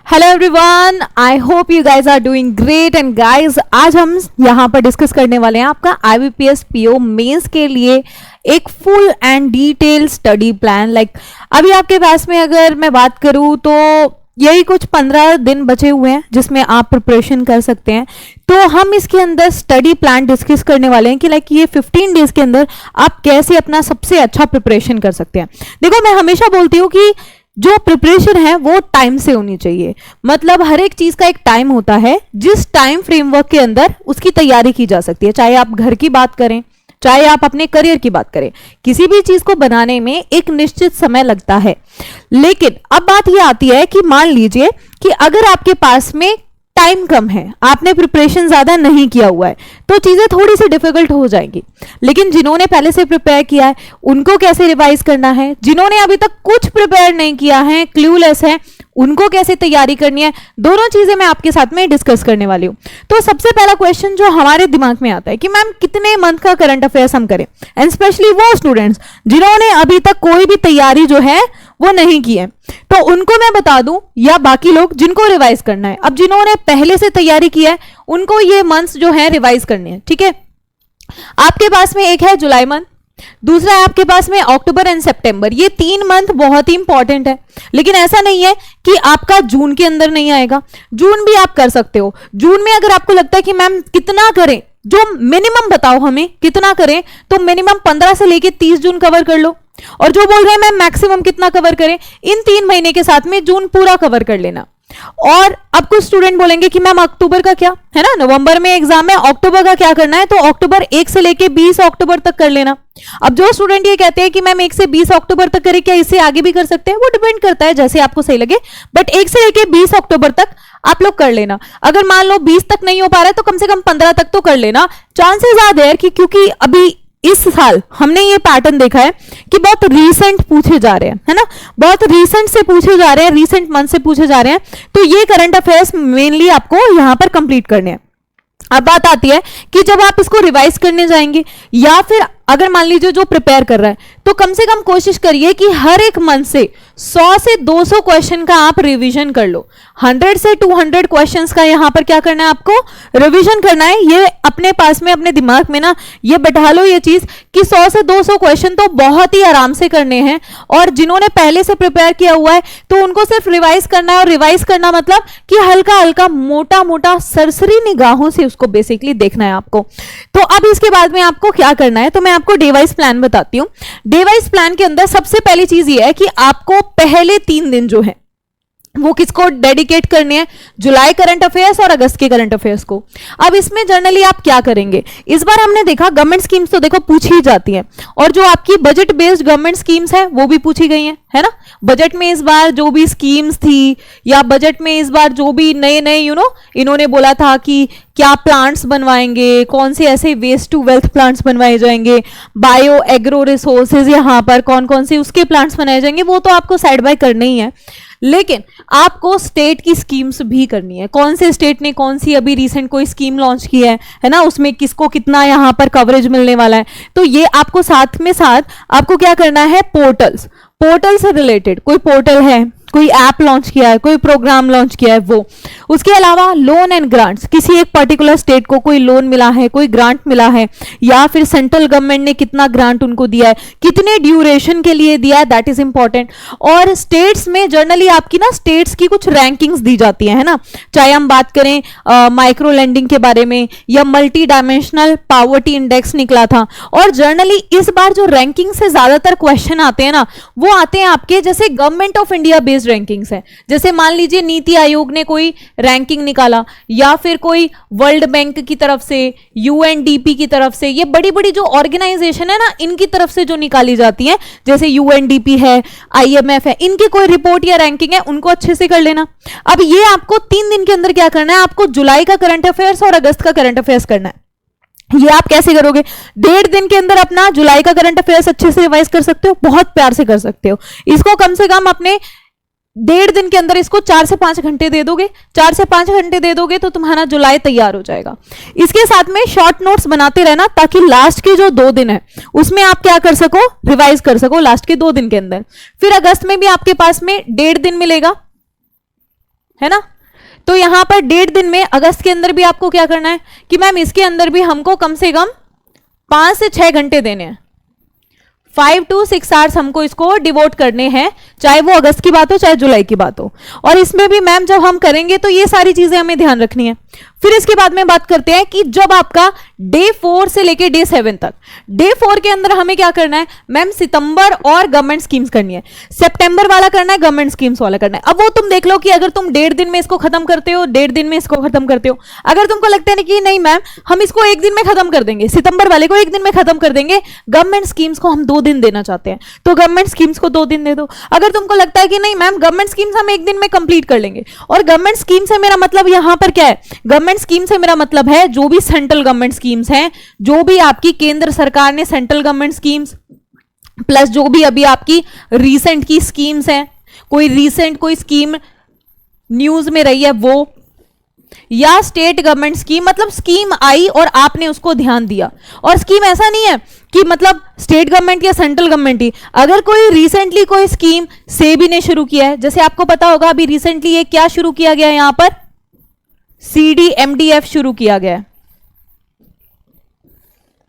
Hello everyone, I hope you guys are doing great. And guys, आज हम यहाँ पर डिस्कस करने वाले हैं आपका IBPS PO मेंस के लिए एक full and detail study plan. Like अभी आपके पास में अगर मैं बात करूँ तो यही कुछ 15 दिन बचे हुए हैं जिसमें आप प्रिपरेशन कर सकते हैं। तो हम इसके अंदर स्टडी प्लान डिस्कस करने वाले हैं कि लाइक ये 15 डेज के अंदर आप कैसे अपना सबसे अच्छा प्रिपरेशन कर सकते हैं। देखो, मैं हमेशा बोलती हूँ कि जो प्रिपरेशन है वो टाइम से होनी चाहिए। मतलब हर एक चीज का एक टाइम होता है जिस टाइम फ्रेमवर्क के अंदर उसकी तैयारी की जा सकती है। चाहे आप घर की बात करें, चाहे आप अपने करियर की बात करें, किसी भी चीज को बनाने में एक निश्चित समय लगता है। लेकिन अब बात यह आती है कि मान लीजिए कि अगर आपके पास में टाइम कम है, आपने प्रिपरेशन ज्यादा नहीं किया हुआ है, तो चीजें थोड़ी सी डिफिकल्ट हो जाएंगी। लेकिन जिन्होंने पहले से प्रिपेयर किया है उनको कैसे रिवाइज करना है, जिन्होंने अभी तक कुछ प्रिपेयर नहीं किया है, क्लूलेस है, उनको कैसे तैयारी करनी है, दोनों चीजें मैं आपके साथ में डिस्कस करने वाली हूं। तो सबसे पहला क्वेश्चन जो हमारे दिमाग में आता है कि मैम कितने मंथ का करंट अफेयर्स हम करें, एंड स्पेशली वो स्टूडेंट्स जिन्होंने अभी तक कोई भी तैयारी जो है वो नहीं की है, तो उनको मैं बता दूं, या बाकी लोग जिनको रिवाइज करना है। अब जिन्होंने पहले से तैयारी की है उनको ये मंथ्स जो है रिवाइज करने हैं। ठीक है, आपके पास में एक है जुलाई मंथ, दूसरा है आपके पास में अक्टूबर एंड सितंबर। ये 3 मंथ बहुत ही इंपॉर्टेंट है। लेकिन ऐसा नहीं है कि आपका जून के अंदर नहीं आएगा, जून भी आप कर सकते हो। जून में अगर आपको लगता है कि मैम कितना करें, जो मिनिमम बताओ हमें कितना करें, तो मिनिमम 15 से लेके 30 जून कवर कर लो। और जो बोल रहे हैं मैम मैक्सिमम कितना कवर करें, इन 3 महीने के साथ में जून पूरा कवर कर लेना। और अब कुछ स्टूडेंट बोलेंगे कि मैम अक्टूबर का क्या है ना, नवंबर में एग्जाम है, अक्टूबर का क्या करना है, तो अक्टूबर 1 से लेके 20 अक्टूबर तक कर लेना। अब जो स्टूडेंट ये कहते हैं कि मैम 1 से 20 अक्टूबर तक करें, क्या इससे आगे भी कर सकते हैं, वो डिपेंड करता है जैसे आपको सही लगे। बट 1 से लेके 20 अक्टूबर तक आप लोग कर लेना। अगर मान लो 20 तक नहीं हो पा रहा है तो कम से कम 15 तक तो कर लेना। चांसेस आर देयर कि क्योंकि अभी इस साल हमने ये पैटर्न देखा है कि बहुत रीसेंट पूछे जा रहे हैं, है ना, बहुत रीसेंट से पूछे जा रहे हैं, रीसेंट मंथ से पूछे जा रहे हैं। तो ये करंट अफेयर्स मेनली आपको यहां पर कंप्लीट करने हैं। अब बात आती है कि जब आप इसको रिवाइज करने जाएंगे, या फिर अगर मान लीजिए जो प्रिपेयर कर रहा है, तो कम से कम कोशिश करिए कि हर एक मंथ से 100 से 200 क्वेश्चन का आप रिवीजन कर लो। 100 से 200 क्वेश्चंस का यहां पर क्या करना है, आपको रिवीजन करना है। ये अपने पास में, अपने दिमाग में ना ये बैठा लो ये चीज कि 100 से 200 क्वेश्चन तो बहुत ही आराम से करने हैं। और जिन्होंने पहले से प्रिपेयर किया हुआ है तो उनको सिर्फ रिवाइज करना है। और रिवाइज करना मतलब कि हल्का हल्का मोटा मोटा सरसरी निगाहों से उसको बेसिकली देखना है आपको। तो अब इसके बाद में आपको क्या करना है, तो मैं आपको डे वाइज प्लान बताती हूं। डे वाइज प्लान के अंदर सबसे पहली चीज ये है कि आपको पहले 3 दिन जो है वो किसको डेडिकेट करने हैं, जुलाई करंट अफेयर्स और अगस्त के करंट अफेयर्स को। अब इसमें जनरली आप क्या करेंगे, इस बार हमने देखा गवर्नमेंट स्कीम्स तो देखो पूछी ही जाती हैं, और जो आपकी बजट बेस्ड गवर्नमेंट स्कीम्स है वो भी पूछी गई हैं, है ना। बजट में इस बार जो भी स्कीम्स थी, या बजट में इस बार जो भी नए नए इन्होंने बोला था कि क्या प्लांट्स बनवाएंगे, कौन से ऐसे वेस्ट टू वेल्थ प्लांट्स बनवाए जाएंगे, बायो एग्रो रिसोर्सेज यहाँ पर कौन कौन से उसके प्लांट्स बनाए जाएंगे, वो तो आपको साइड बाय करने ही है। लेकिन आपको स्टेट की स्कीम्स भी करनी है। कौन से स्टेट ने कौन सी अभी रिसेंट कोई स्कीम लॉन्च की है ना, उसमें किसको कितना यहां पर कवरेज मिलने वाला है, तो ये आपको साथ में साथ आपको क्या करना है, पोर्टल से रिलेटेड कोई पोर्टल है, कोई ऐप लॉन्च किया है, कोई प्रोग्राम लॉन्च किया है वो। उसके अलावा लोन एंड ग्रांट्स, किसी एक पर्टिकुलर स्टेट को कोई लोन मिला है, कोई ग्रांट मिला है, या फिर सेंट्रल गवर्नमेंट ने कितना ग्रांट उनको दिया है, कितने ड्यूरेशन के लिए दिया है, दैट इज इंपॉर्टेंट। और स्टेट्स में जनरली आपकी ना स्टेट्स की कुछ रैंकिंग्स दी जाती है ना, चाहे हम बात करें माइक्रो लेंडिंग के बारे में, या मल्टी डायमेंशनल पावर्टी इंडेक्स निकला था। और जनरली इस बार जो रैंकिंग से ज्यादातर क्वेश्चन आते हैं ना, वो आते हैं आपके जैसे government of India based rankings है। जैसे मान लीजिए नीति आयोग ने कोई रैंकिंग निकाला, या फिर कोई वर्ल्ड बैंक की तरफ से, UNDP की तरफ से, ये बड़ी बड़ी जो ऑर्गेनाइजेशन है ना इनकी तरफ से जो निकाली जाती है, जैसे UNDP है, IMF है, इनकी कोई रिपोर्ट या रैंकिंग है, उनको अच्छे से कर लेना। अब ये आपको 3 दिन के अंदर क्या करना है, आपको जुलाई का करंट अफेयर्स और अगस्त का करंट अफेयर्स करना है। ये आप कैसे करोगे, 1.5 दिन के अंदर अपना जुलाई का करंट अफेयर्स अच्छे से रिवाइज कर सकते हो, बहुत प्यार से कर सकते हो। इसको कम से कम अपने 1.5 दिन के अंदर इसको 4 से 5 घंटे दे दोगे, 4 से 5 घंटे दे दोगे तो तुम्हारा जुलाई तैयार हो जाएगा। इसके साथ में शॉर्ट नोट्स बनाते रहना, ताकि लास्ट के जो 2 दिन है उसमें आप क्या कर सको, रिवाइज कर सको लास्ट के 2 दिन के अंदर। फिर अगस्त में भी आपके पास में 1.5 दिन मिलेगा, है ना। तो यहां पर 1.5 दिन में अगस्त के अंदर भी आपको क्या करना है कि मैम इसके अंदर भी हमको कम से कम 5 से 6 घंटे देने हैं, 5 to 6 आवर्स हमको इसको डिवोट करने हैं, चाहे वो अगस्त की बात हो चाहे जुलाई की बात हो। और इसमें भी मैम जब हम करेंगे तो ये सारी चीजें हमें ध्यान रखनी है। फिर इसके बाद में बात करते हैं कि जब आपका डे 4 से लेके डे 7 तक, डे 4 के अंदर हमें क्या करना है मैम, सितंबर और गवर्नमेंट स्कीम्स करनी है, सितंबर वाला करना है, गवर्नमेंट स्कीम्स वाला करना है। अब वो तुम देख लो कि अगर तुम 1.5 दिन में इसको खत्म करते हो, 1.5 दिन में इसको खत्म करते हो, अगर तुमको लगता है कि नहीं मैम हम इसको 1 दिन में खत्म कर देंगे, सितंबर वाले को 1 दिन में खत्म कर देंगे, गवर्नमेंट स्कीम्स को हम 2 दिन देना चाहते हैं तो गवर्नमेंट स्कीम्स को 2 दिन दे दो। अगर तुमको लगता है कि नहीं मैम गवर्नमेंट स्कीम्स हम 1 दिन में कंप्लीट कर लेंगे, और गवर्नमेंट स्कीम से मेरा मतलब यहां पर क्या है, गवर्नमेंट स्कीम से मेरा मतलब है जो भी सेंट्रल गवर्नमेंट स्कीम्स हैं, जो भी आपकी केंद्र सरकार ने सेंट्रल गवर्नमेंट स्कीम्स, प्लस जो भी अभी आपकी रीसेंट की स्कीम्स हैं, कोई रीसेंट कोई स्कीम न्यूज में रही है वो, या स्टेट गवर्नमेंट स्कीम, मतलब स्कीम आई और आपने उसको ध्यान दिया। और स्कीम ऐसा नहीं है कि मतलब स्टेट गवर्नमेंट या सेंट्रल गवर्नमेंट ही, अगर कोई रिसेंटली कोई स्कीम से भी ने शुरू किया है, जैसे आपको पता होगा अभी रिसेंटली ये क्या शुरू किया गया है, यहां पर CDMDF शुरू किया गया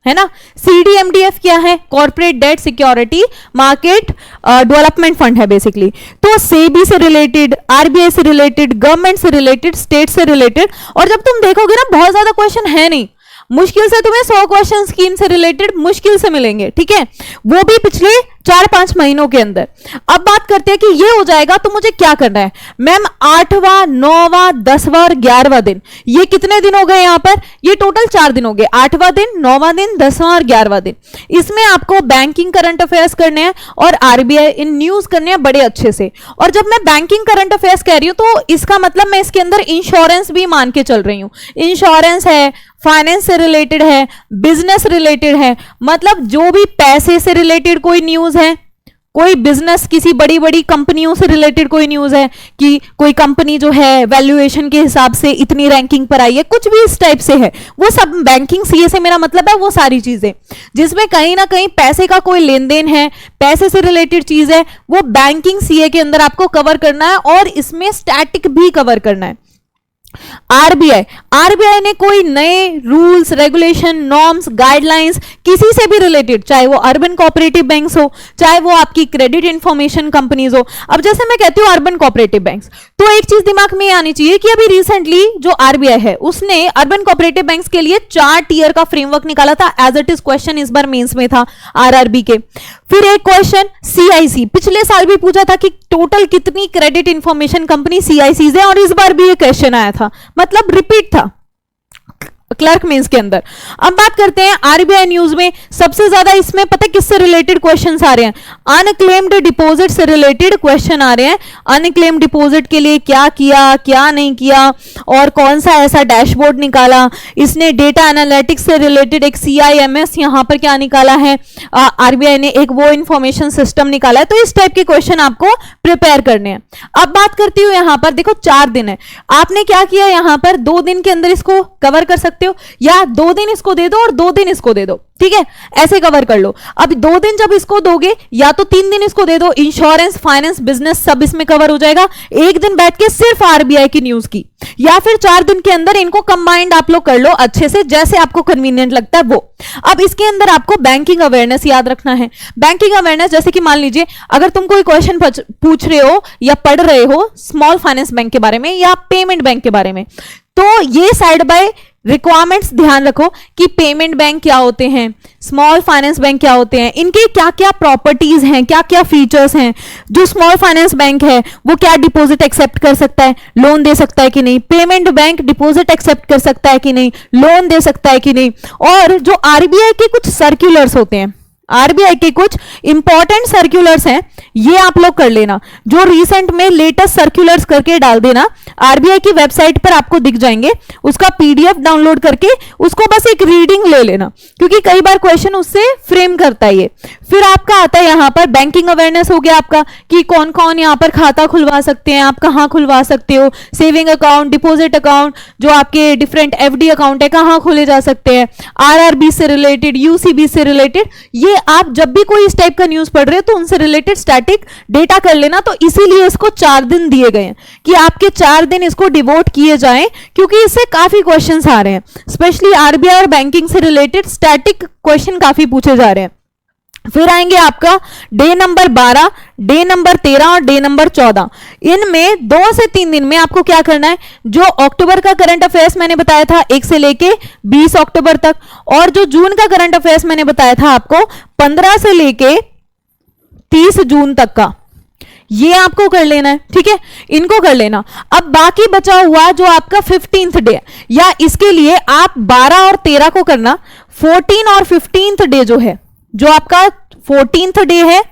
है ना। CDMDF क्या है, corporate debt security market development fund है बेसिकली। तो सेबी से रिलेटेड, RBI से रिलेटेड, गवर्नमेंट से रिलेटेड, स्टेट से रिलेटेड। और जब तुम देखोगे ना बहुत ज्यादा क्वेश्चन है नहीं, मुश्किल से तुम्हें 100 क्वेश्चन स्कीम से रिलेटेड मुश्किल से मिलेंगे, ठीक है, वो भी पिछले 4-5 महीनों के अंदर। अब बात करते हैं कि ये हो जाएगा तो मुझे क्या करना है मैम, 8वां 9वां 10वां और 11वां दिन, ये कितने दिन हो गए यहां पर, ये टोटल 4 दिन हो गए, 8वां दिन, 9वां दिन, 10वां और 11वां दिन। इसमें आपको बैंकिंग करंट अफेयर्स करने हैं और RBI इन न्यूज करने हैं बड़े अच्छे से। और जब मैं बैंकिंग करंट अफेयर्स कह रही हूं तो इसका मतलब मैं इसके अंदर इंश्योरेंस भी मान के चल रही हूं, इंश्योरेंस है, फाइनेंस से रिलेटेड है, बिजनेस रिलेटेड है, मतलब जो भी पैसे से रिलेटेड कोई न्यूज है, कोई बिजनेस किसी बड़ी बड़ी कंपनियों से रिलेटेड कोई न्यूज है कि कोई कंपनी जो है वैल्यूएशन के हिसाब से इतनी रैंकिंग पर आई है, कुछ भी इस टाइप से है, वो सब बैंकिंग सीए से मेरा मतलब है वो सारी चीजें जिसमें कहीं ना कहीं पैसे का कोई लेन देन है, पैसे से रिलेटेड चीज है, वो बैंकिंग सीए के अंदर आपको कवर करना है और इसमें स्टैटिक भी कवर करना है। आरबीआई ने कोई नए रूल्स, रेगुलेशन, नॉर्म्स, गाइडलाइंस किसी से भी रिलेटेड, चाहे वो अर्बन कोऑपरेटिव बैंक्स हो, चाहे वो आपकी क्रेडिट इंफॉर्मेशन कंपनीज हो। अब जैसे मैं कहती हूँ अर्बन कोऑपरेटिव बैंक्स, तो एक चीज दिमाग में आनी चाहिए कि अभी रिसेंटली जो आरबीआई है उसने अर्बन कोऑपरेटिव बैंक्स के लिए 4 टियर का फ्रेमवर्क निकाला था, एज इट इज क्वेश्चन इस बार मेंस में था आरआरबी के। फिर एक क्वेश्चन सीआईसी, पिछले साल भी पूछा था कि टोटल कितनी क्रेडिट इंफॉर्मेशन कंपनी सीआईसी है, और इस बार भी ये क्वेश्चन आया था, मतलब रिपीट था क्लर्क मेंस के अंदर। अब बात करते हैं आरबीआई न्यूज में सबसे ज्यादा इसमें पता है किससे रिलेटेड क्वेश्चंस आ रहे हैं, अनक्लेम्ड डिपॉजिट से रिलेटेड क्वेश्चन आ रहे हैं। अनक्लेम्ड डिपॉजिट के लिए क्या किया, क्या नहीं किया, और कौन सा ऐसा डैशबोर्ड निकाला इसने, डेटा एनालिटिक्स से रिलेटेड एक CIMS यहां पर क्या निकाला है, आरबीआई ने एक वो इंफॉर्मेशन सिस्टम निकाला है। तो इस टाइप के क्वेश्चन आपको प्रिपेयर करने हैं। अब बात करती हूं यहां पर, देखो 4 दिन है, आपने क्या किया यहां पर 2 दिन के अंदर इसको कवर कर सकते हो, या 2 दिन इसको दे दो और 2 दिन इसको दे दो, ठीक है, ऐसे कवर कर लो। अब 2 दिन जब इसको दोगे या तो 3 दिन इसको दे दो, इंश्योरेंस, फाइनेंस, बिजनेस सब इसमें कवर हो जाएगा। 1 दिन बैठ के सिर्फ आरबीआई की न्यूज की, या फिर 4 दिन के अंदर इनको कंबाइंड आप लोग कर लो अच्छे से, जैसे आपको कन्वीनियंट लगता है वो। अब इसके अंदर आपको बैंकिंग अवेयरनेस याद रखना है। बैंकिंग अवेयरनेस जैसे कि मान लीजिए अगर तुम कोई क्वेश्चन पूछ रहे हो या पढ़ रहे हो स्मॉल फाइनेंस बैंक के बारे में या पेमेंट बैंक के बारे में, तो ये साइड बाय रिक्वायरमेंट्स ध्यान रखो कि पेमेंट बैंक क्या होते हैं, स्मॉल फाइनेंस बैंक क्या होते हैं, इनके क्या क्या प्रॉपर्टीज हैं, क्या क्या फीचर्स हैं। जो स्मॉल फाइनेंस बैंक है वो क्या डिपॉजिट एक्सेप्ट कर सकता है, लोन दे सकता है कि नहीं, पेमेंट बैंक डिपॉजिट एक्सेप्ट कर सकता है कि नहीं, लोन दे सकता है कि नहीं। और जो आरबीआई के कुछ सर्कुलर्स होते हैं, आरबीआई के कुछ इंपॉर्टेंट सर्कुलर्स हैं, ये आप लोग कर लेना, जो रिसेंट में लेटेस्ट सर्कुलर्स करके डाल देना, आरबीआई की वेबसाइट पर आपको दिख जाएंगे, उसका पीडीएफ डाउनलोड करके उसको बस एक रीडिंग ले लेना, क्योंकि कई बार क्वेश्चन उससे फ्रेम करता है ये। फिर आपका आता है यहाँ पर बैंकिंग अवेयरनेस हो गया आपका कि कौन कौन यहाँ पर खाता खुलवा सकते हैं, आप कहाँ खुलवा सकते हो, सेविंग अकाउंट, डिपॉजिट अकाउंट, जो आपके डिफरेंट एफडी अकाउंट है कहाँ खोले जा सकते हैं, आरआरबी से रिलेटेड, यूसीबी से रिलेटेड। ये आप जब भी कोई इस टाइप का न्यूज पढ़ रहे हो तो उनसे रिलेटेड स्टैटिक डेटा कर लेना। तो इसीलिए इसको 4 दिन दिए गए हैं कि आपके 4 दिन इसको डिवोट किए जाएं, क्योंकि इससे काफी क्वेश्चंस आ रहे हैं, स्पेशली आरबीआई और बैंकिंग से रिलेटेड स्टैटिक क्वेश्चन काफी पूछे जा रहे हैं। फिर आएंगे आपका डे नंबर 12, डे नंबर 13 और डे नंबर 14। इनमें 2 से 3 दिन में आपको क्या करना है, जो अक्टूबर का करंट अफेयर्स मैंने बताया था 1 से लेके 20 अक्टूबर तक, और जो जून का करंट अफेयर्स मैंने बताया था आपको 15 से लेके 30 जून तक का, ये आपको कर लेना है। ठीक है, इनको कर लेना। अब बाकी बचा हुआ जो आपका 15th डे, या इसके लिए आप 12 और 13 को करना, 14 और 15th डे जो है, जो आपका 14th डे है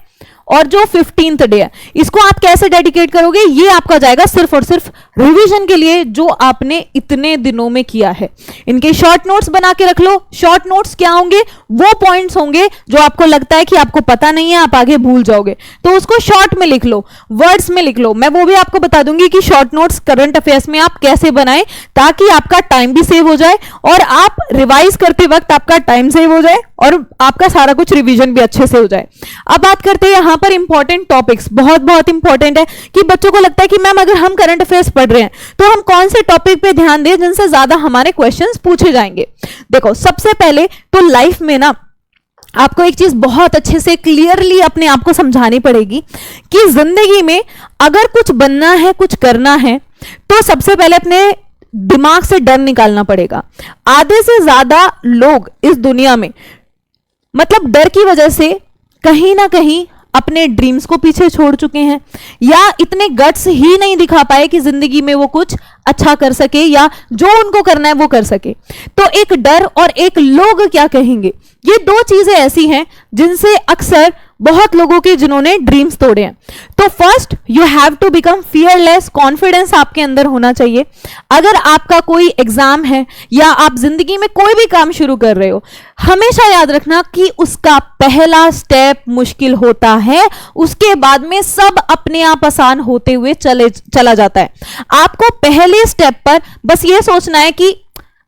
और जो 15th डे है, इसको आप कैसे डेडिकेट करोगे, ये आपका जाएगा सिर्फ और सिर्फ रिवीजन के लिए, जो आपने इतने दिनों में किया है। इनके शॉर्ट नोट्स बना के रख लो। शॉर्ट नोट्स क्या होंगे, वो पॉइंट्स होंगे जो आपको लगता है कि आपको पता नहीं है, आप आगे भूल जाओगे, तो उसको शॉर्ट में लिख लो, वर्ड्स में लिख लो। मैं वो भी आपको बता दूंगी कि शॉर्ट नोट्स करंट अफेयर्स में आप कैसे बनाएं, ताकि आपका टाइम भी सेव हो जाए और आप रिवाइज करते वक्त आपका टाइम सेव हो जाए और आपका सारा कुछ रिवीजन भी अच्छे से हो जाए। अब बात करते हैं यहां पर इंपॉर्टेंट टॉपिक्स, बहुत बहुत इंपॉर्टेंट है कि बच्चों को लगता है कि मैम अगर हम करंट अफेयर्स पढ़ रहे हैं तो हम कौन से टॉपिक पे ध्यान दें जिनसे ज्यादा हमारे क्वेश्चंस पूछे जाएंगे। देखो, सबसे पहले तो लाइफ में ना आपको एक चीज बहुत अच्छे से क्लियरली अपने आप को समझानी पड़ेगी कि जिंदगी में अगर कुछ बनना है, कुछ करना है, तो सबसे पहले अपने दिमाग से डर निकालना पड़ेगा। आधे से ज्यादा लोग इस दुनिया में मतलब डर की वजह से कहीं ना कहीं अपने ड्रीम्स को पीछे छोड़ चुके हैं, या इतने गट्स ही नहीं दिखा पाए कि जिंदगी में वो कुछ अच्छा कर सके या जो उनको करना है वो कर सके। तो एक डर और एक लोग क्या कहेंगे, ये 2 चीजें ऐसी हैं जिनसे अक्सर बहुत लोगों के जिन्होंने ड्रीम्स तोड़े हैं। तो first you have to become fearless, confidence आपके अंदर होना चाहिए। अगर आपका कोई एग्जाम है या आप जिंदगी में कोई भी काम शुरू कर रहे हो, हमेशा याद रखना कि उसका पहला स्टेप मुश्किल होता है, उसके बाद में सब अपने आप आसान होते हुए चला जाता है। आपको पहले स्टेप पर बस ये सोचना है कि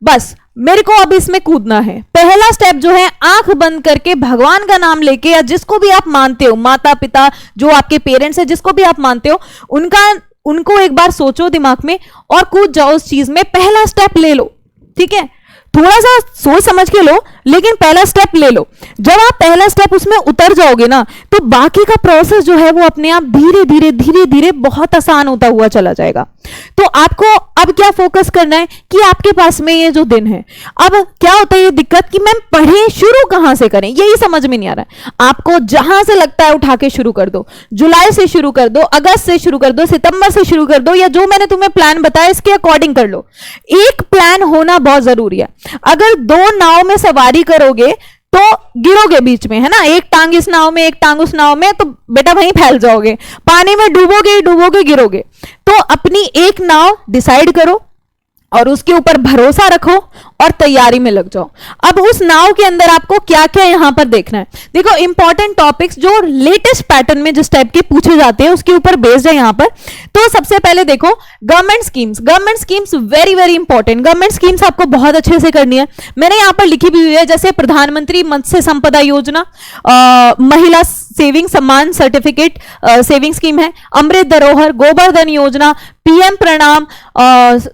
बस मेरे को अब इसमें कूदना है। पहला स्टेप जो है, आंख बंद करके भगवान का नाम लेके, या जिसको भी आप मानते हो, माता पिता, जो आपके पेरेंट्स है, जिसको भी आप मानते हो, उनको एक बार सोचो दिमाग में और कूद जाओ उस चीज में। पहला स्टेप ले लो, ठीक है, थोड़ा सा सोच समझ के लो, लेकिन पहला स्टेप ले लो। जब आप पहला स्टेप उसमें उतर जाओगे ना, तो बाकी का प्रोसेस जो है वो अपने आप धीरे धीरे धीरे धीरे बहुत आसान होता हुआ चला जाएगा। तो आपको अब क्या फोकस करना है कि आपके पास में ये जो दिन है, अब क्या होता है ये दिक्कत कि मैम पढ़े शुरू कहां से करें, यही समझ में नहीं आ रहा है। आपको जहां से लगता है उठा के शुरू कर दो, जुलाई से शुरू कर दो, अगस्त से शुरू कर दो, सितंबर से शुरू कर दो, या जो मैंने तुम्हें प्लान बताया इसके अकॉर्डिंग कर लो। एक प्लान होना बहुत जरूरी है। अगर 2 नाव में सवारी करोगे तो गिरोगे बीच में, है ना, एक टांग इस नाव में एक टांग उस नाव में, तो बेटा वहीं फैल जाओगे, पानी में डूबोगे डूबोगे गिरोगे। तो अपनी एक नाव डिसाइड करो और उसके ऊपर भरोसा रखो और तैयारी में लग जाओ। अब उस नाव के अंदर आपको क्या क्या यहां पर देखना है, देखो इंपॉर्टेंट टॉपिक्स जो लेटेस्ट पैटर्न में जिस टाइप के पूछे जाते हैं उसके ऊपर बेस्ड है यहां पर। तो सबसे पहले देखो government schemes very very important. Government schemes आपको बहुत अच्छे से करनी है, मैंने यहां पर लिखी भी हुई है, जैसे प्रधानमंत्री मत्स्य संपदा योजना, महिला सेविंग सम्मान सर्टिफिकेट सेविंग स्कीम है, अमृत धरोहर, गोवर्धन योजना, पीएम प्रणाम,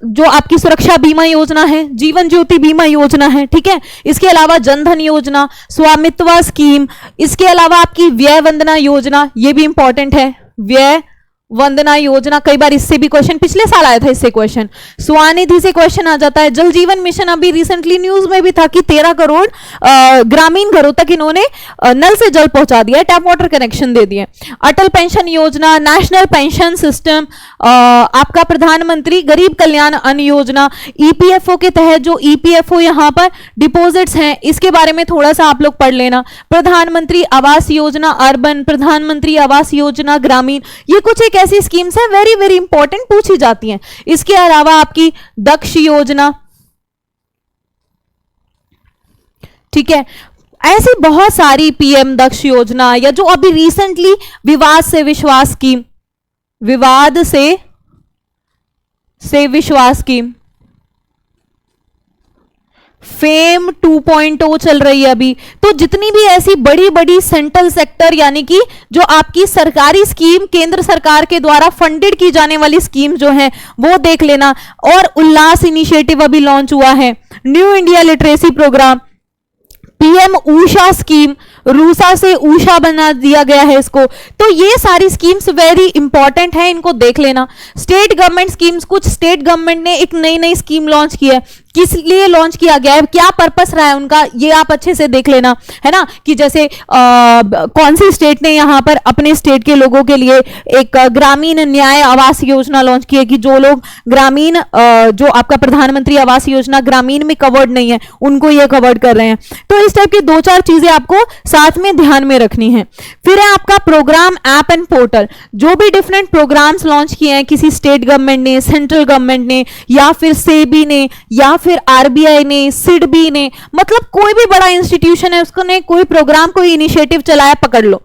जो आपकी सुरक्षा बीमा योजना है, जीवन ज्योति बीमा योजना है, ठीक है। इसके अलावा जनधन योजना, स्वामित्व स्कीम, इसके अलावा आपकी व्यय वंदना योजना, ये भी इंपॉर्टेंट है, व्यय वंदना योजना। कई बार इससे भी क्वेश्चन, पिछले साल आया था इससे क्वेश्चन, स्वानिधि से क्वेश्चन आ जाता है। जल जीवन मिशन अभी रिसेंटली न्यूज में भी था कि 13 करोड़ ग्रामीण घरों तक इन्होंने नल से जल पहुंचा दिया, टैप वाटर कनेक्शन दे दिए। अटल पेंशन योजना, नेशनल पेंशन सिस्टम, आपका प्रधानमंत्री गरीब कल्याण अन्न योजना, ईपीएफओ के तहत जो ईपीएफओ यहां पर डिपॉजिट्स हैं, इसके बारे में थोड़ा सा आप लोग पढ़ लेना। प्रधानमंत्री आवास योजना अर्बन, प्रधानमंत्री आवास योजना ग्रामीण, ये कुछ एक ऐसी स्कीम्स है वेरी वेरी इंपॉर्टेंट, पूछी जाती हैं। इसके अलावा आपकी दक्ष योजना, ठीक है। ऐसी बहुत सारी पीएम दक्ष योजना, या जो अभी रिसेंटली विवाद से विश्वास स्कीम, विवाद से विश्वास स्कीम, फेम 2.0 चल रही है अभी। तो जितनी भी ऐसी बड़ी बड़ी सेंट्रल सेक्टर यानी कि जो आपकी सरकारी स्कीम, केंद्र सरकार के द्वारा फंडेड की जाने वाली स्कीम जो है वो देख लेना। और उल्लास इनिशिएटिव अभी लॉन्च हुआ है, New India Literacy Programme, PM USHA scheme, RUSA से ऊषा बना दिया गया है इसको। तो ये सारी स्कीम्स वेरी इंपॉर्टेंट है, इनको देख लेना। स्टेट गवर्नमेंट स्कीम्स, कुछ स्टेट गवर्नमेंट ने एक नई नई स्कीम लॉन्च की है, किस लिए लॉन्च किया गया है, क्या पर्पस रहा है उनका, ये आप अच्छे से देख लेना, है ना। कि जैसे कौन सी स्टेट ने यहाँ पर अपने स्टेट के लोगों के लिए एक ग्रामीण न्याय आवास योजना लॉन्च की है, कि जो लोग ग्रामीण जो आपका प्रधानमंत्री आवास योजना ग्रामीण में कवर्ड नहीं है उनको ये कवर्ड कर रहे हैं। तो इस टाइप की 2-4 चीजें आपको साथ में ध्यान में रखनी है। फिर है आपका प्रोग्राम ऐप एंड पोर्टल, जो भी डिफरेंट प्रोग्राम्स लॉन्च किए हैं किसी स्टेट गवर्नमेंट ने, सेंट्रल गवर्नमेंट ने, या फिर सेबी ने, या फिर आरबीआई ने, सिडबी ने, मतलब कोई भी बड़ा इंस्टीट्यूशन है उसको ने कोई प्रोग्राम, कोई इनिशिएटिव चलाया, पकड़ लो।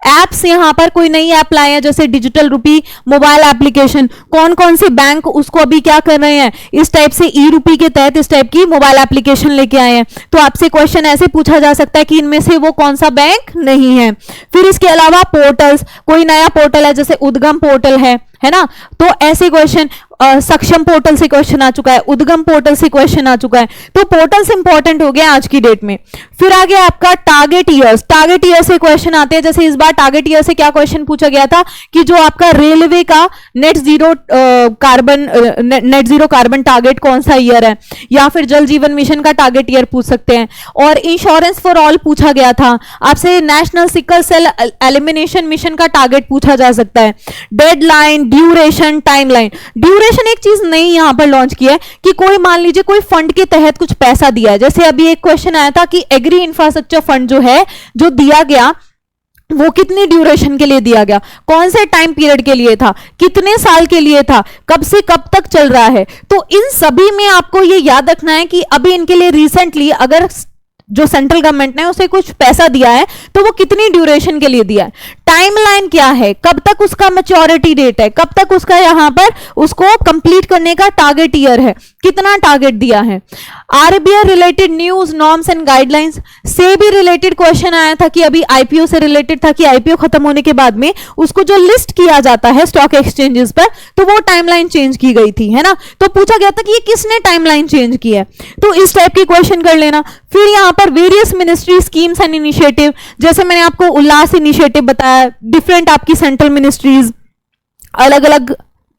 एप्स यहां पर कोई नई ऐप लाए हैं, जैसे डिजिटल रुपी मोबाइल एप्लीकेशन, कौन कौन से बैंक उसको अभी क्या कर रहे हैं, इस टाइप से ई रुपी के तहत इस टाइप की मोबाइल एप्लीकेशन लेके आए हैं। तो आपसे क्वेश्चन ऐसे पूछा जा सकता है कि इनमें से वो कौन सा बैंक नहीं है। फिर इसके अलावा पोर्टल्स, कोई नया पोर्टल है जैसे उद्गम पोर्टल है ना, तो ऐसे क्वेश्चन, सक्षम पोर्टल से क्वेश्चन आ चुका है, उद्गम पोर्टल से क्वेश्चन आ चुका है। तो पोर्टल्स इंपॉर्टेंट हो गया आज की डेट में। फिर आ गया आपका टारगेट ईयर्स, टारगेट ईयर से क्वेश्चन आते हैं। जैसे इस बार टारगेट ईयर से क्या क्वेश्चन पूछा गया था कि जो आपका रेलवे का नेट जीरो कार्बन टारगेट कौन सा ईयर है, या फिर जल जीवन मिशन का टारगेट ईयर पूछ सकते हैं। और इंश्योरेंस फॉर ऑल पूछा गया था आपसे, National Sickle Cell Elimination Mission का टारगेट पूछा जा सकता है। Deadline, duration, timeline. ड्यूरेशन एक चीज नई यहां पर लॉन्च की है कि कोई मान लीजिए कोई फंड के तहत कुछ पैसा दिया है, जैसे अभी एक क्वेश्चन आया था कि एग्री इंफ्रास्ट्रक्चर फंड जो है जो दिया गया वो कितनी ड्यूरेशन के लिए दिया गया, कौन से टाइम पीरियड के लिए था, कितने साल के लिए था, कब से कब तक चल रहा है। तो इन सभी में आपको ये याद रखना है कि अभी इनके लिए रिसेंटली अगर जो सेंट्रल गवर्नमेंट ने उसे कुछ पैसा दिया है तो वो कितनी ड्यूरेशन के लिए दिया है, टाइमलाइन क्या है, कब तक उसका मैच्योरिटी डेट है, कब तक उसका यहां पर उसको कंप्लीट करने का टारगेट ईयर है, कितना टारगेट दिया है। RBI related news, norms and guidelines से भी रिलेटेड क्वेश्चन आया था कि अभी आईपीओ से रिलेटेड था कि आईपीओ खत्म होने के बाद में उसको जो लिस्ट किया जाता है स्टॉक एक्सचेंजेस पर, तो वो टाइमलाइन चेंज की गई थी, है ना। तो पूछा गया था कि ये किसने टाइमलाइन चेंज की है, तो इस टाइप की क्वेश्चन कर लेना। फिर यहां पर various ministry schemes and initiative, जैसे मैंने आपको उल्लास इनिशिएटिव बताया, डिफरेंट आपकी सेंट्रल मिनिस्ट्रीज अलग अलग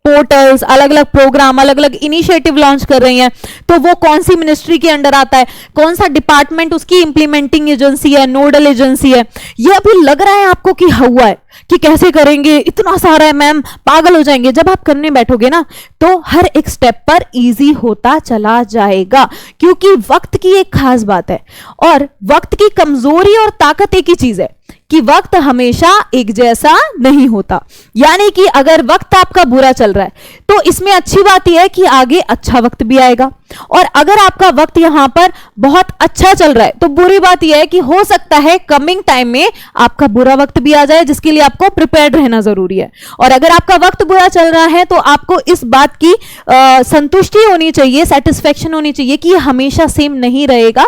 पोर्टल्स, अलग अलग प्रोग्राम, अलग अलग इनिशिएटिव लॉन्च कर रही हैं, तो वो कौन सी मिनिस्ट्री के अंडर आता है, कौन सा डिपार्टमेंट उसकी इंप्लीमेंटिंग एजेंसी है, नोडल एजेंसी है। ये अभी लग रहा है आपको कि हुआ है कि कैसे करेंगे, इतना सारा है मैम, पागल हो जाएंगे। जब आप करने बैठोगे ना तो हर एक स्टेप पर इजी होता चला जाएगा, क्योंकि वक्त की एक खास बात है और वक्त की कमजोरी और ताकत एक ही चीज है कि वक्त हमेशा एक जैसा नहीं होता। यानी कि अगर वक्त आपका बुरा चल रहा है तो इसमें अच्छी बात यह है कि आगे अच्छा वक्त भी आएगा, और अगर आपका वक्त यहां पर बहुत अच्छा चल रहा है तो बुरी बात यह है कि हो सकता है कमिंग टाइम में आपका बुरा वक्त भी आ जाए, जिसके लिए आपको प्रिपेयर्ड रहना जरूरी है। और अगर आपका वक्त बुरा चल रहा है तो आपको इस बात की संतुष्टि होनी चाहिए, सेटिस्फेक्शन होनी चाहिए कि हमेशा सेम नहीं रहेगा।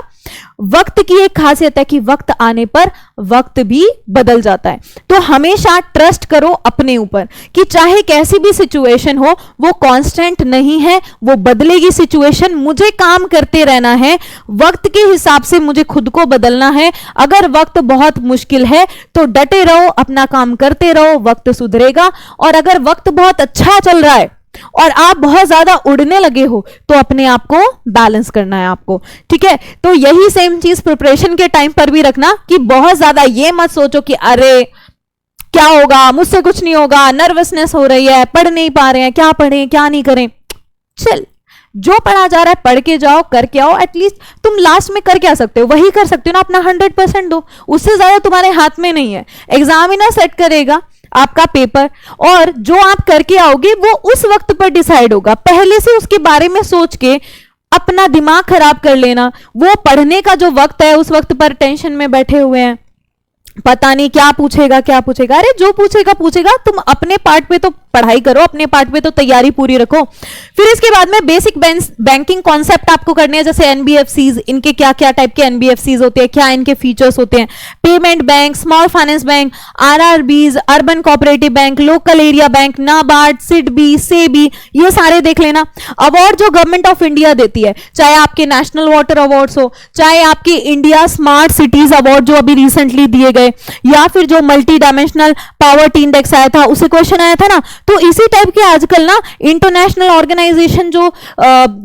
वक्त की एक खासियत है कि वक्त आने पर वक्त भी बदल जाता है। तो हमेशा ट्रस्ट करो अपने ऊपर कि चाहे कैसी भी सिचुएशन हो वो कांस्टेंट नहीं है, वो बदलेगी सिचुएशन, मुझे काम करते रहना है, वक्त के हिसाब से मुझे खुद को बदलना है। अगर वक्त बहुत मुश्किल है तो डटे रहो, अपना काम करते रहो, वक्त सुधरेगा। और अगर वक्त बहुत अच्छा चल रहा है और आप बहुत ज्यादा उड़ने लगे हो तो अपने आप को बैलेंस करना है आपको, ठीक है। तो यही सेम चीज प्रिपरेशन के टाइम पर भी रखना कि बहुत ज्यादा ये मत सोचो कि अरे क्या होगा, मुझसे कुछ नहीं होगा, नर्वसनेस हो रही है, पढ़ नहीं पा रहे हैं, क्या पढ़ें क्या नहीं करें। चल, जो पढ़ा जा रहा है पढ़ के जाओ, करके आओ। एटलीस्ट तुम लास्ट में कर क्या सकते हो, वही कर सकते हो ना, अपना 100% दो, उससे ज्यादा तुम्हारे हाथ में नहीं है। एग्जामिनर सेट करेगा आपका पेपर, और जो आप करके आओगे वो उस वक्त पर डिसाइड होगा। पहले से उसके बारे में सोच के अपना दिमाग खराब कर लेना, वो पढ़ने का जो वक्त है उस वक्त पर टेंशन में बैठे हुए हैं, पता नहीं क्या पूछेगा क्या पूछेगा। अरे जो पूछेगा पूछेगा, तुम अपने पार्ट पे तो पढ़ाई करो, अपने पार्ट पे तो तैयारी पूरी रखो। फिर इसके बाद में बेसिक बैंकिंग कॉन्सेप्ट आपको करने हैं, जैसे एनबीएफसीज, इनके क्या क्या टाइप के एनबीएफसीज होते हैं, क्या इनके फीचर्स होते हैं, payment bank, small finance bank, RRBs, urban cooperative bank, local area bank, NABARD, SIDBI, SEBI, ये सारे देख लेना। अवार्ड जो गवर्नमेंट ऑफ इंडिया देती है, चाहे आपके नेशनल वाटर अवार्ड्स हो, चाहे आपके इंडिया स्मार्ट सिटीज अवार्ड जो अभी रिसेंटली दिए गए, या फिर जो मल्टी डायमेंशनल पावर्टी इंडेक्स आया था, उससे क्वेश्चन आया था ना। तो इसी टाइप के आजकल ना इंटरनेशनल ऑर्गेनाइजेशन जो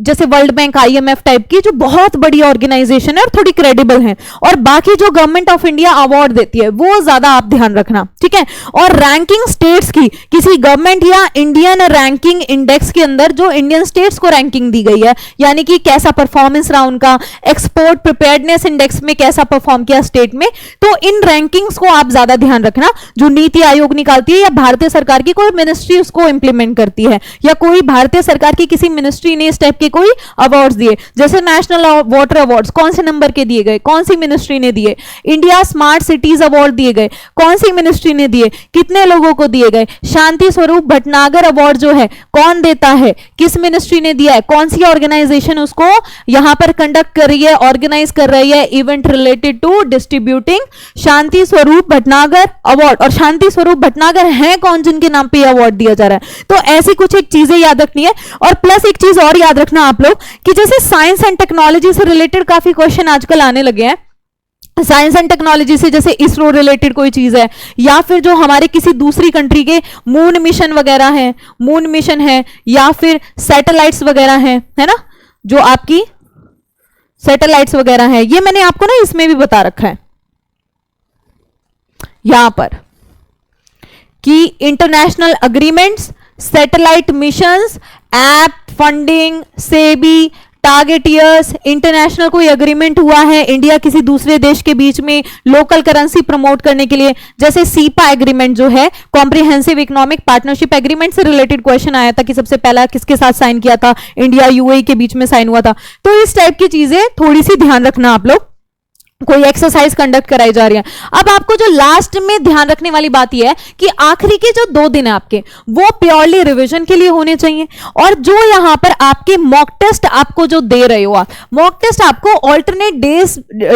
जैसे वर्ल्ड बैंक, आईएमएफ टाइप की, जो बहुत बड़ी ऑर्गेनाइजेशन है और थोड़ी क्रेडिबल है, और बाकी जो गवर्नमेंट ऑफ इंडिया अवार्ड देती है वो ज्यादा आप ध्यान रखना, ठीक है। और रैंकिंग स्टेट्स की, किसी गवर्नमेंट या इंडियन रैंकिंग इंडेक्स के अंदर जो इंडियन स्टेट्स को रैंकिंग दी गई है, यानी कि कैसा परफॉर्मेंस रहा उनका, एक्सपोर्ट प्रिपेयर्डनेस इंडेक्स में कैसा परफॉर्म किया स्टेट में, तो इन रैंकिंग्स को आप ज्यादा ध्यान रखना। जो नीति आयोग निकालती है या भारतीय सरकार की कोई मिनिस्ट्री उसको इंप्लीमेंट करती है, या कोई भारतीय सरकार की किसी मिनिस्ट्री ने इस टाइप के कोई अवार्ड्स दिए, जैसे नेशनल वाटर अवार्ड्स कौन से नंबर के दिए गए, कौन सी मिनिस्ट्री ने दिए, इंडिया स्मार्ट सिटीज अवार्ड दिए गए, कौन सी मिनिस्ट्री ने दिए, कितने लोगों को दिए गए, शांति स्वरूप भटनागर अवार्ड जो है कौन देता है, किस मिनिस्ट्री ने दिया है, कौन सी ऑर्गेनाइजेशन उसको यहां पर कंडक्ट कर रही है, ऑर्गेनाइज कर रही है, event related to distributing Shanti Swarup Bhatnagar award. और शांति स्वरूप भटनागर है कौन जिनके नाम पे अवार्ड दिया जा रहा है। तो ऐसी कुछ एक चीजें याद रखनी है। और प्लस एक चीज और याद रखना आप लोग कि जैसे साइंस एंड टेक्नोलॉजी से रिलेटेड काफी क्वेश्चन आजकल आने लगे हैं। साइंस एंड टेक्नोलॉजी से जैसे इसरो रिलेटेड कोई चीज है, या फिर जो हमारे किसी दूसरी कंट्री के मून मिशन वगैरह है, मून मिशन है, या फिर सैटेलाइट्स वगैरह है ना, जो आपकी सैटेलाइट्स वगैरह है, ये मैंने आपको ना इसमें भी बता रखा है यहां पर कि international agreements, satellite missions, app funding, SEBI, target years, international कोई अग्रीमेंट हुआ है इंडिया किसी दूसरे देश के बीच में लोकल करेंसी प्रमोट करने के लिए, जैसे सीपा एग्रीमेंट जो है, कॉम्प्रिहेंसिव इकोनॉमिक पार्टनरशिप एग्रीमेंट से रिलेटेड क्वेश्चन आया था कि सबसे पहला किसके साथ साइन किया था, इंडिया यूएई के बीच में साइन हुआ था। तो इस टाइप की चीजें थोड़ी सी ध्यान रखना आप लोग, कोई एक्सरसाइज कंडक्ट कराई जा रही है। अब आपको जो लास्ट में ध्यान रखने वाली बात यह है कि आखिरी के जो 2 दिन है आपके, वो प्योरली रिवीजन के लिए होने चाहिए। और जो यहां पर आपके मॉक टेस्ट आपको जो दे रहे हो, आप मॉक टेस्ट आपको ऑल्टरनेट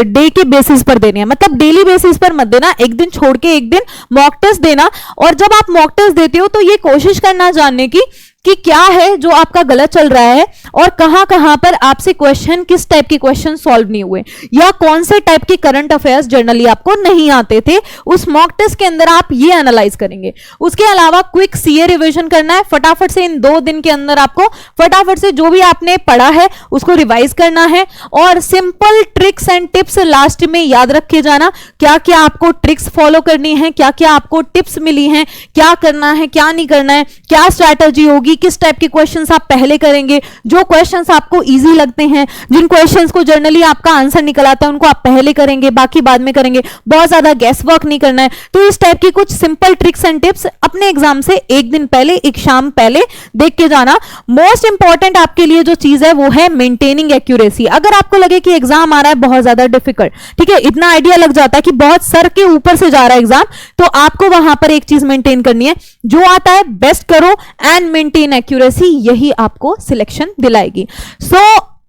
डे के बेसिस पर देने हैं, मतलब डेली बेसिस पर मत देना, एक दिन छोड़ के एक दिन मॉक टेस्ट देना। और जब आप मॉक टेस्ट देते हो तो ये कोशिश करना जानने की कि क्या है जो आपका गलत चल रहा है, और कहां कहां पर आपसे क्वेश्चन, किस टाइप के क्वेश्चन सॉल्व नहीं हुए, या कौन से टाइप के करंट अफेयर्स जनरली आपको नहीं आते थे, उस मॉक टेस्ट के अंदर आप ये एनालाइज करेंगे। उसके अलावा क्विक सीए रिवीजन करना है, फटाफट से इन 2 दिन के अंदर आपको फटाफट से जो भी आपने पढ़ा है उसको रिवाइज करना है। और simple tricks and tips last में याद रखे जाना, क्या क्या आपको ट्रिक्स फॉलो करनी है, क्या क्या आपको टिप्स मिली हैं, क्या करना है क्या नहीं करना है, क्या स्ट्रैटेजी होगी, किस टाइप के क्वेश्चंस आप पहले करेंगे, जो क्वेश्चंस आपको इजी लगते हैं, जिन क्वेश्चंस को जनरली आपका आंसर निकल आता है उनको आप पहले करेंगे, बाकी बाद में करेंगे, बहुत ज्यादा गैस वर्क नहीं करना है। तो इस टाइप की कुछ सिंपल ट्रिक्स एंड टिप्स अपने एग्जाम से एक दिन पहले, एक शाम पहले देख के जाना। मोस्ट इंपॉर्टेंट आपके लिए जो चीज है वो है मेंटेनिंग एक्यूरेसी। अगर आपको लगे कि एग्जाम आ रहा है बहुत ज्यादा डिफिकल्ट, ठीक है, इतना आइडिया लग जाता है कि बहुत सर के ऊपर से जा रहा है एग्जाम, तो आपको वहां पर एक चीज मेंटेन करनी है, जो आता है बेस्ट करो एंड मेंटेन एक्यूरेसी, यही आपको सिलेक्शन दिलाएगी। सो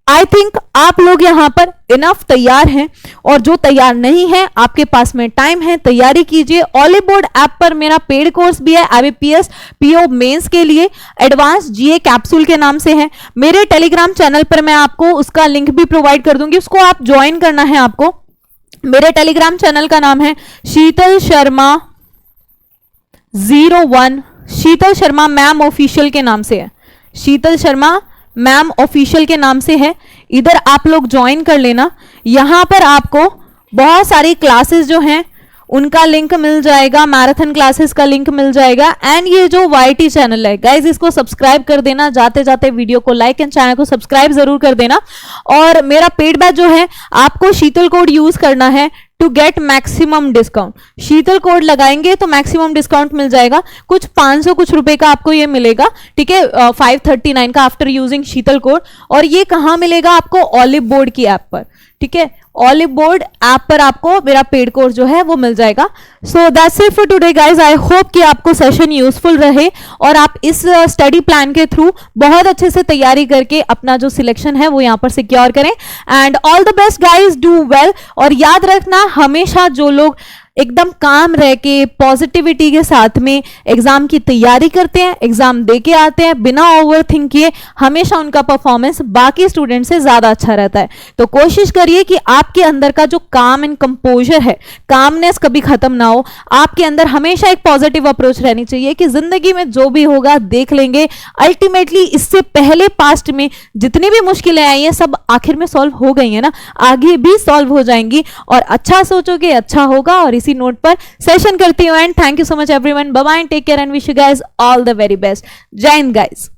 आई थिंक आप लोग यहां पर इनफ तैयार हैं, और जो तैयार नहीं है आपके पास में टाइम है, तैयारी कीजिए। ऑलीबोर्ड ऐप पर मेरा पेड कोर्स भी है IBPS PO मेंस के लिए, एडवांस GA कैप्सूल के नाम से है। मेरे टेलीग्राम चैनल पर मैं आपको उसका लिंक भी प्रोवाइड कर दूंगी, उसको आप ज्वाइन करना है आपको। मेरे टेलीग्राम चैनल का नाम है शीतल शर्मा 01, शीतल शर्मा मैम ऑफिशियल के नाम से है, शीतल शर्मा मैम ऑफिशियल के नाम से है। इधर आप लोग ज्वाइन कर लेना। यहां पर आपको बहुत सारी क्लासेस जो हैं उनका लिंक मिल जाएगा, मैराथन क्लासेस का लिंक मिल जाएगा। एंड ये जो YT चैनल है गाइज, इसको सब्सक्राइब कर देना, जाते जाते वीडियो को लाइक एंड चैनल को सब्सक्राइब जरूर कर देना। और मेरा पेड बैच जो है, आपको शीतल कोड यूज करना है to get maximum discount. Sheetal code लगाएंगे तो मैक्सिमम डिस्काउंट मिल जाएगा, कुछ 500 कुछ रुपए का आपको ये मिलेगा, ठीक है, 539 का आफ्टर यूजिंग शीतल कोड। और ये कहाँ मिलेगा आपको? ऑलिव बोर्ड की ऐप पर, ठीक है, ऑलिव बोर्ड ऐप पर आपको मेरा पेड कोर्स जो है वो मिल जाएगा। So that's it for today guys. I hope कि आपको सेशन यूजफुल रहे और आप इस स्टडी प्लान के थ्रू बहुत अच्छे से तैयारी करके अपना जो सिलेक्शन है वो यहाँ पर सिक्योर करें। And all the best guys, do well. और याद रखना, हमेशा जो लोग एकदम काम रह के पॉजिटिविटी के साथ में एग्जाम की तैयारी करते हैं, एग्जाम दे के आते हैं बिना ओवर थिंक किए, हमेशा उनका परफॉर्मेंस बाकी स्टूडेंट से ज्यादा अच्छा रहता है। तो कोशिश करिए कि आपके अंदर का जो काम एंड कंपोजर है, कामनेस कभी खत्म ना हो। आपके अंदर हमेशा एक पॉजिटिव अप्रोच रहनी चाहिए कि जिंदगी में जो भी होगा देख लेंगे। अल्टीमेटली इससे पहले पास्ट में जितनी भी मुश्किलें आई हैं सब आखिर में सॉल्व हो गई है ना, आगे भी सॉल्व हो जाएंगी। और अच्छा सोचोगे अच्छा होगा। और इसी नोट पर सेशन करती हूँ and thank you so much everyone. Bye bye, take care and wish you guys all the very best. जय हिंद गाइस।